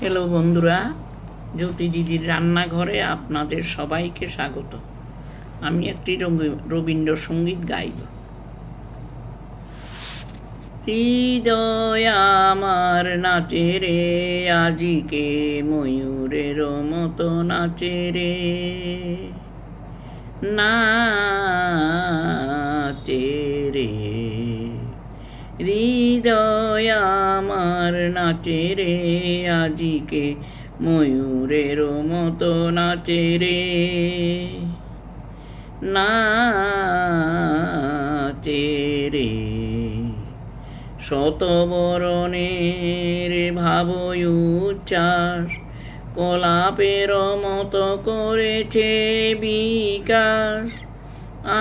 Hello বন্ধুরা, জ্যোতি দিদির রান্নাঘরে আপনাদের সবাইকে স্বাগত। আমি একটি রবীন্দ্রসঙ্গীত গাইব। হৃদয় আমার নাচে রে, আজিকে ময়ূরের মতো নাচে রে, নাচে রে। হৃদয় আমার নাচে রে, আজিকে ময়ূরের মতো নাচে রে, নাচে রে। শতবরণের ভাবই উচ্ছ্বাস, কলাপের মতো করেছে বিকাশ।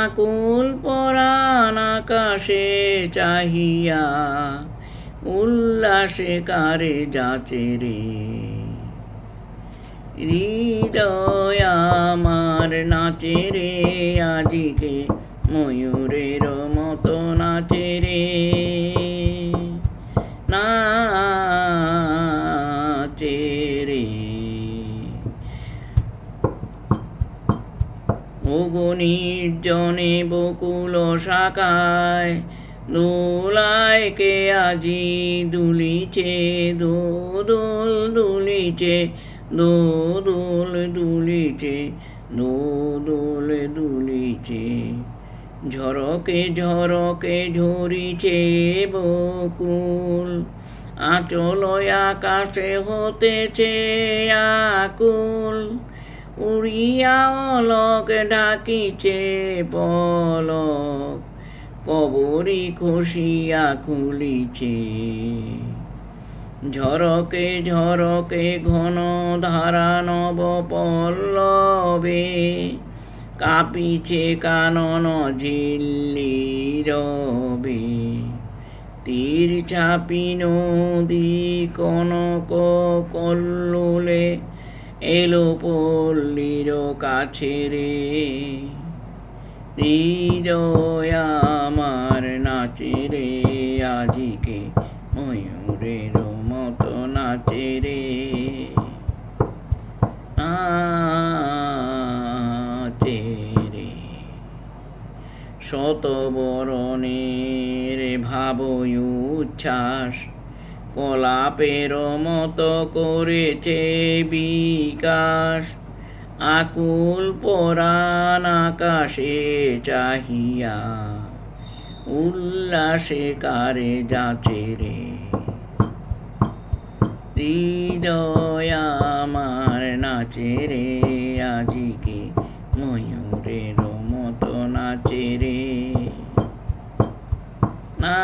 আকুল পরাণ আকাশে চাহিয়া, উল্লাসে কারে যাচে রে। হৃদয় আমার নাচে রে, আজিকে ময়ূরের মতো নাচে রে, নাচে রে। নির্জনে বকুল শাখায়, দোলায় কে আজি দুলিছে, দোদুল দুলিছে, দোদুল দুলিছে, দোদুল দুলিছে। ঝরকে ঝরকে ঝরিছে বকুল, আঁচল আকাশে হতেছে আকুল। উড়িয়া অলক ডাকিছে পলক, কবরী খসিয়া খুলিছে। ঝরকে ঝরকে ঘন ধারা নব পল্লবে, কাঁপিছে কানন ঝিল্লি রবে। তীর চাপি নদী কনক কল্লোলে, এলো পল্লীর কাছে রে। হৃদয় আমার নাচে রে, আজিকে ময়ূরের মতো নাচে রে, নাচে রে। শতবরণের ভাবই উচ্ছ্বাস, কলাপের মতো করেছে বিকাশ। আকুল পরাণ আকাশে চাহিয়া, উল্লাসে কারে যাচে রে। হৃদয় আমার নাচে রে, আজিকে ময়ূরের মতো নাচে রে, না